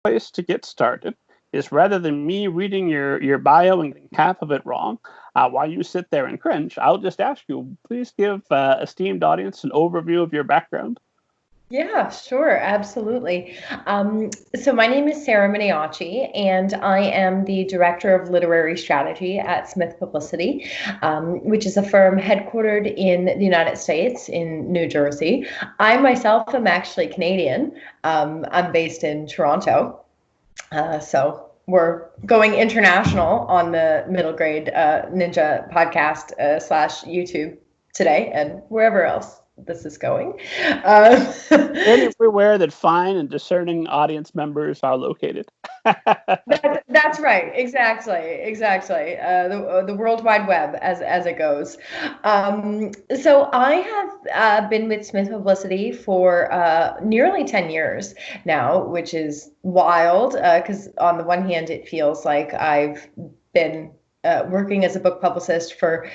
place to get started is, rather than me reading your bio and getting half of it wrong, while you sit there and cringe, I'll just ask you, please give esteemed audience an overview of your background. Yeah, sure, absolutely. So my name is Sarah Miniaci, and I am the Director of Literary Strategy at Smith Publicity, which is a firm headquartered in the United States, in New Jersey. I myself am actually Canadian. I'm based in Toronto. So we're going international on the Middle Grade Ninja podcast / YouTube today, and wherever else this is going. Everywhere that fine and discerning audience members are located. That's right. Exactly. The World Wide Web, as it goes. So I have been with Smith Publicity for nearly 10 years now, which is wild because on the one hand, it feels like I've been working as a book publicist for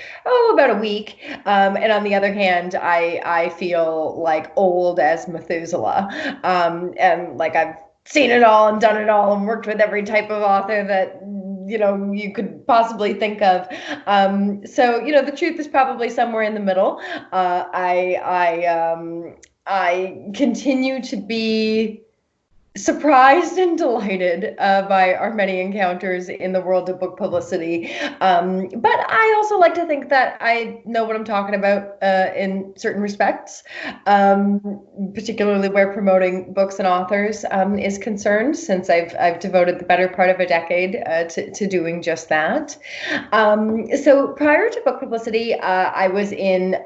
about a week, and on the other hand, I feel like old as Methuselah, and like I've seen it all and done it all and worked with every type of author that you could possibly think of. So the truth is probably somewhere in the middle. I continue to be surprised and delighted by our many encounters in the world of book publicity. But I also like to think that I know what I'm talking about in certain respects, particularly where promoting books and authors is concerned, since I've devoted the better part of a decade to doing just that. So prior to book publicity, I was in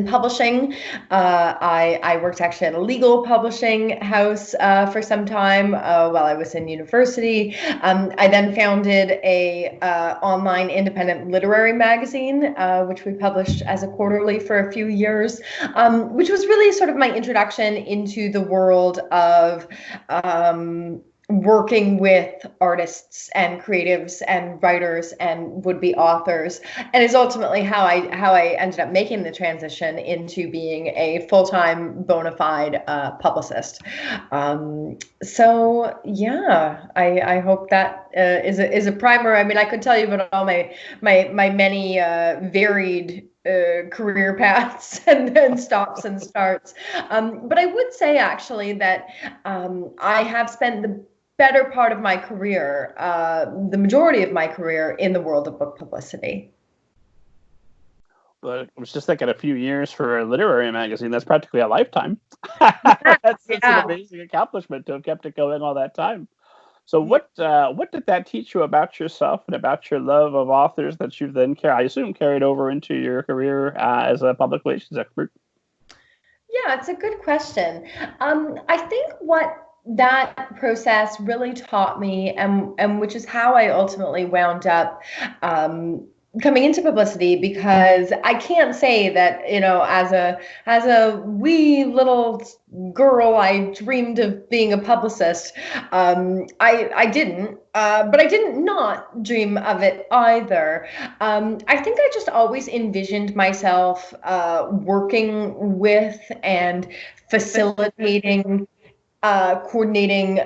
publishing. I worked actually at a legal publishing house for some time while I was in university. I then founded a online independent literary magazine, which we published as a quarterly for a few years, which was really sort of my introduction into the world of working with artists and creatives and writers and would-be authors, and is ultimately how I ended up making the transition into being a full-time bona fide publicist. So yeah, I hope that is a primer. I mean, I could tell you about all my many varied career paths and stops and starts. But I would say actually that I have spent the better part of my career, the majority of my career, in the world of book publicity. But I was just thinking, a few years for a literary magazine, that's practically a lifetime. That's an amazing accomplishment to have kept it going all that time. So what did that teach you about yourself and about your love of authors that you've then, I assume, carried over into your career as a public relations expert? Yeah, it's a good question. I think what that process really taught me, and which is how I ultimately wound up coming into publicity, because I can't say that, as a wee little girl, I dreamed of being a publicist. I didn't, but I didn't not dream of it either. I think I just always envisioned myself working with and facilitating, coordinating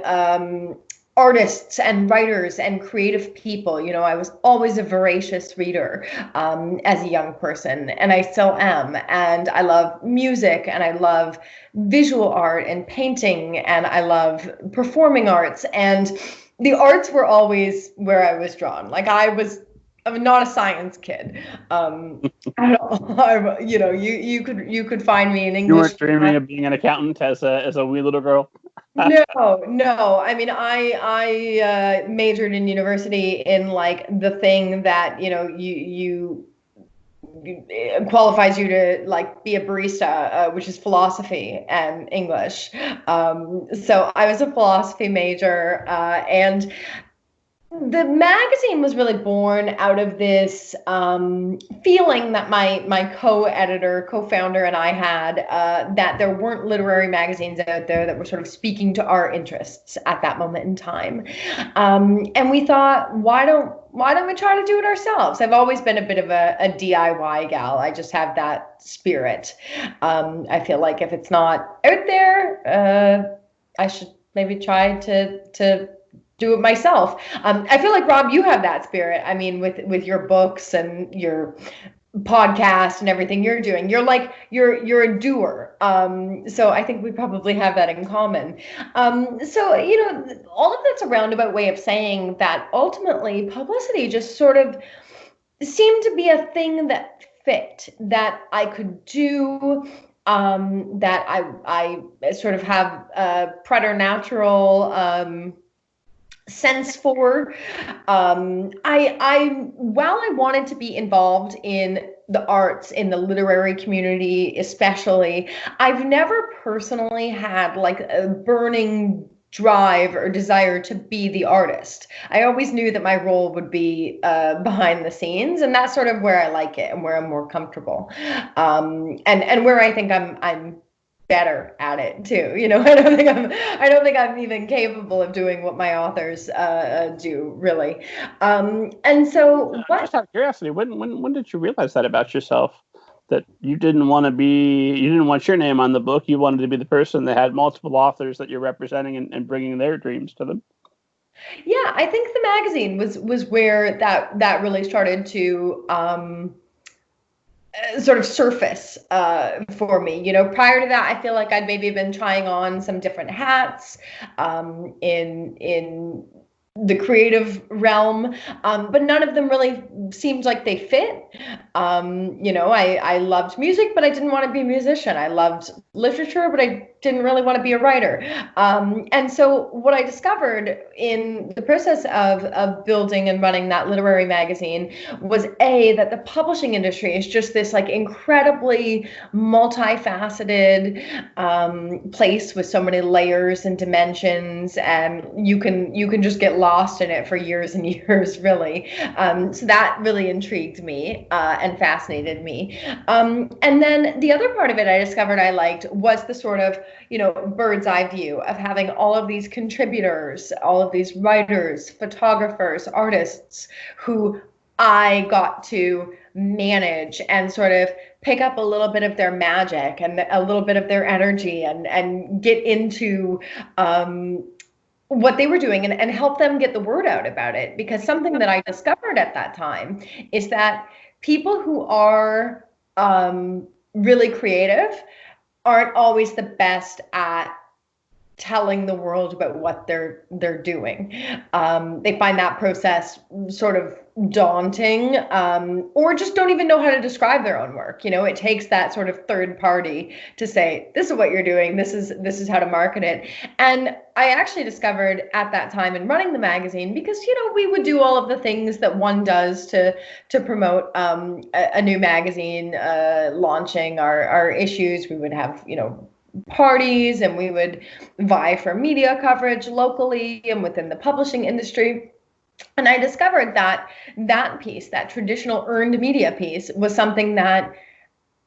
artists and writers and creative people. I was always a voracious reader as a young person, and I still am. And I love music, and I love visual art and painting, and I love performing arts. And the arts were always where I was drawn. Like I'm not a science kid at all. You could find me in English. You weren't dreaming of being an accountant as a wee little girl? No. I mean, I majored in university in like the thing that you qualifies you to like be a barista, which is philosophy and English. So I was a philosophy major, and the magazine was really born out of this feeling that my co-editor, co-founder, and I had, that there weren't literary magazines out there that were sort of speaking to our interests at that moment in time. And we thought, why don't we try to do it ourselves? I've always been a bit of a DIY gal. I just have that spirit. I feel like if it's not out there, I should maybe try to do it myself. I feel like, Rob, you have that spirit. I mean, with your books and your podcast and everything you're doing, you're a doer. So I think we probably have that in common. So all of that's a roundabout way of saying that ultimately publicity just sort of seemed to be a thing that fit, that I could do, that I sort of have a preternatural sense for. While I wanted to be involved in the arts, in the literary community especially, I've never personally had like a burning drive or desire to be the artist. I always knew that my role would be behind the scenes, and that's sort of where I like it and where I'm more comfortable, and where I think I'm better at it too. I don't think I'm even capable of doing what my authors do, really. And so just out of curiosity, when did you realize that about yourself, that you didn't want your name on the book, you wanted to be the person that had multiple authors that you're representing and bringing their dreams to them? Yeah, I think the magazine was where that really started to sort of surface for me. Prior to that, I feel like I'd maybe been trying on some different hats in the creative realm, but none of them really seemed like they fit. I loved music, but I didn't want to be a musician. I loved literature, but I didn't really want to be a writer. And so what I discovered in the process of building and running that literary magazine was that the publishing industry is just this like incredibly multifaceted place with so many layers and dimensions, and you can just get lost in it for years and years, really. So that really intrigued me and fascinated me. And then the other part of it I discovered I liked was the sort of bird's eye view of having all of these contributors, all of these writers, photographers, artists who I got to manage and sort of pick up a little bit of their magic and a little bit of their energy and get into what they were doing and help them get the word out about it. Because something that I discovered at that time is that people who are really creative aren't always the best at telling the world about what they're doing. They find that process sort of daunting, or just don't even know how to describe their own work. It takes that sort of third party to say, this is what you're doing, this is how to market it. And I actually discovered at that time in running the magazine, because we would do all of the things that one does to promote a new magazine launching our issues. We would have parties, and we would vie for media coverage locally and within the publishing industry. And I discovered that piece, that traditional earned media piece, was something that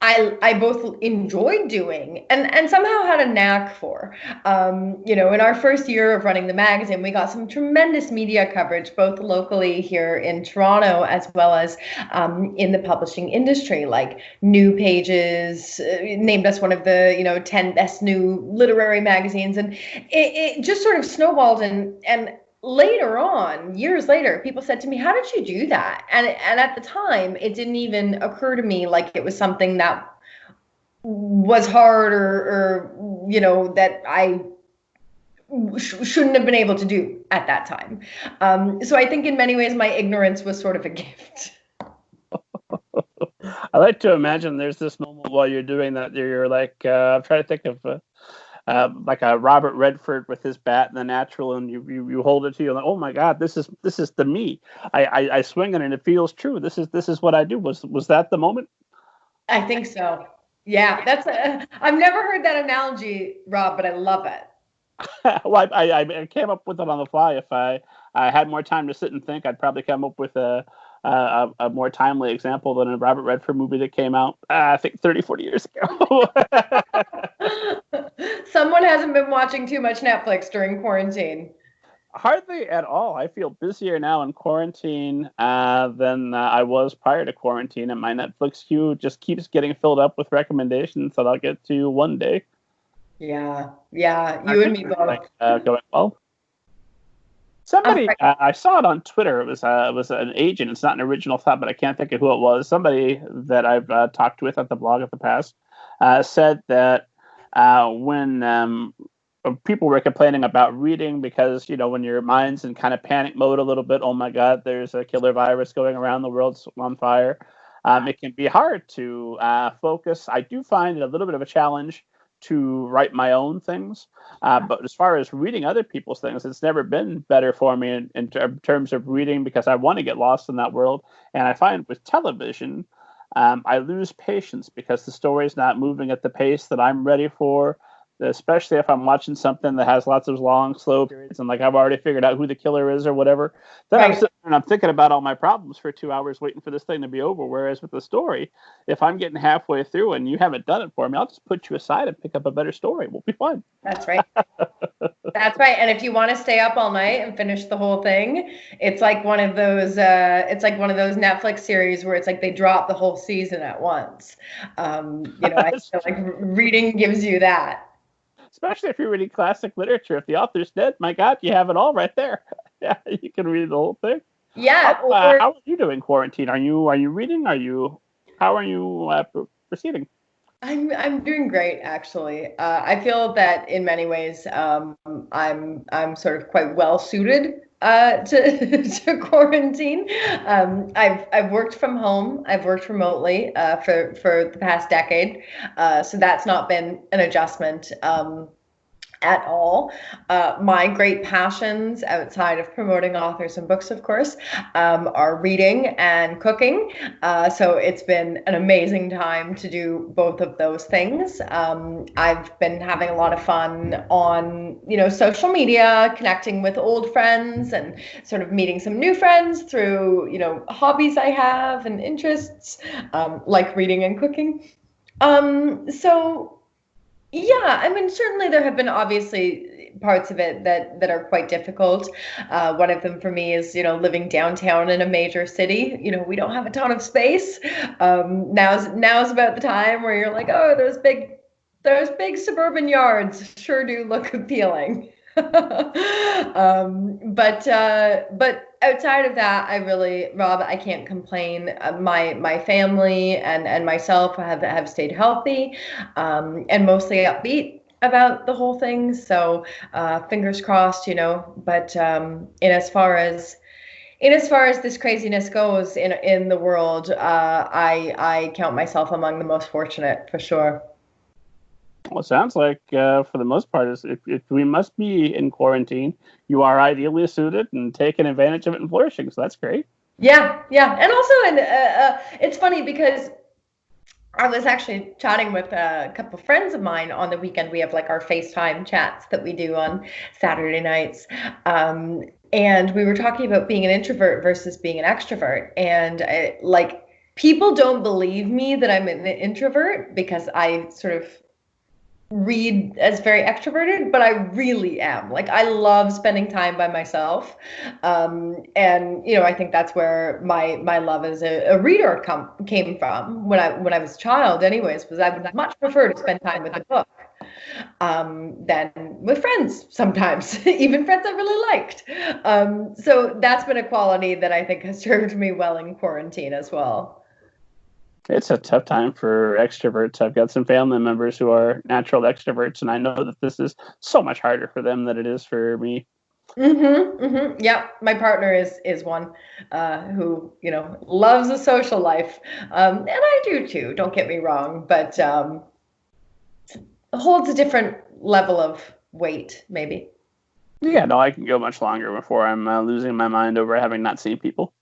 I both enjoyed doing and somehow had a knack for. In our first year of running the magazine, we got some tremendous media coverage, both locally here in Toronto as well as in the publishing industry. Like New Pages named us one of the 10 best new literary magazines, and it just sort of snowballed. And later on, years later, people said to me, how did you do that? And at the time, it didn't even occur to me like it was something that was hard or that I shouldn't have been able to do at that time. So I think in many ways, my ignorance was sort of a gift. I like to imagine there's this moment while you're doing that, you're like, I'm trying to think of like a Robert Redford with his bat in The Natural, and you hold it to you like, oh my God, this is the me. I swing it and it feels true. This is what I do. Was that the moment? I think so. Yeah, I've never heard that analogy, Rob, but I love it. Well, I came up with it on the fly. If I had more time to sit and think, I'd probably come up with a more timely example than a Robert Redford movie that came out, I think 30, 40 years ago. Someone hasn't been watching too much Netflix during quarantine. Hardly at all. I feel busier now in quarantine than I was prior to quarantine, and my Netflix queue just keeps getting filled up with recommendations that I'll get to one day. Yeah, you and me both. Going well. I saw it on Twitter. It was an agent. It's not an original thought, but I can't think of who it was. Somebody that I've talked with at the blog in the past said that when people were complaining about reading because, when your mind's in kind of panic mode a little bit, oh my God, there's a killer virus going around, the world's on fire. It can be hard to focus. I do find it a little bit of a challenge to write my own things. But as far as reading other people's things, it's never been better for me in terms of reading, because I want to get lost in that world. And I find with television, I lose patience because the story's not moving at the pace that I'm ready for, especially if I'm watching something that has lots of long, slow periods and I've already figured out who the killer is or whatever. Then I'm sitting and I'm thinking about all my problems for 2 hours waiting for this thing to be over. Whereas with the story, if I'm getting halfway through and you haven't done it for me, I'll just put you aside and pick up a better story. We'll be fine. That's right. That's right. And if you want to stay up all night and finish the whole thing, it's like one of those Netflix series where it's like they drop the whole season at once. I feel like reading gives you that. Especially if you're reading classic literature. If the author's dead, my God, you have it all right there. Yeah, you can read the whole thing. Yeah. How are you doing quarantine? Are you reading? How are you proceeding? I'm doing great, actually. I feel that in many ways I'm sort of quite well suited to quarantine. I've worked from home. I've worked remotely for the past decade, so that's not been an adjustment at all. My great passions outside of promoting authors and books, of course, are reading and cooking. So it's been an amazing time to do both of those things. I've been having a lot of fun on, social media, connecting with old friends and sort of meeting some new friends through, hobbies I have and interests, like reading and cooking. Yeah, I mean, certainly there have been obviously parts of it that are quite difficult. One of them for me is, living downtown in a major city. We don't have a ton of space. Now's about the time where you're like, oh, those big suburban yards sure do look appealing. But outside of that, Rob, I can't complain. My family and myself have stayed healthy, and mostly upbeat about the whole thing. So, fingers crossed, but, in as far as this craziness goes in the world, I count myself among the most fortunate, for sure. Well, it sounds like for the most part, if we must be in quarantine, you are ideally suited and taking advantage of it and flourishing. So that's great. Yeah. And also, it's funny because I was actually chatting with a couple of friends of mine on the weekend. We have our FaceTime chats that we do on Saturday nights. And we were talking about being an introvert versus being an extrovert. And people don't believe me that I'm an introvert because I sort of read as very extroverted, but I really am. I love spending time by myself. And, I think that's where my love as a reader came from when I was a child anyways, was I would much prefer to spend time with a book than with friends sometimes, even friends I really liked. So that's been a quality that I think has served me well in quarantine as well. It's a tough time for extroverts. I've got some family members who are natural extroverts, and I know that this is so much harder for them than it is for me. Yeah, my partner is one who loves a social life, and I do too. Don't get me wrong, but holds a different level of weight, maybe. Yeah, no, I can go much longer before I'm losing my mind over having not seen people.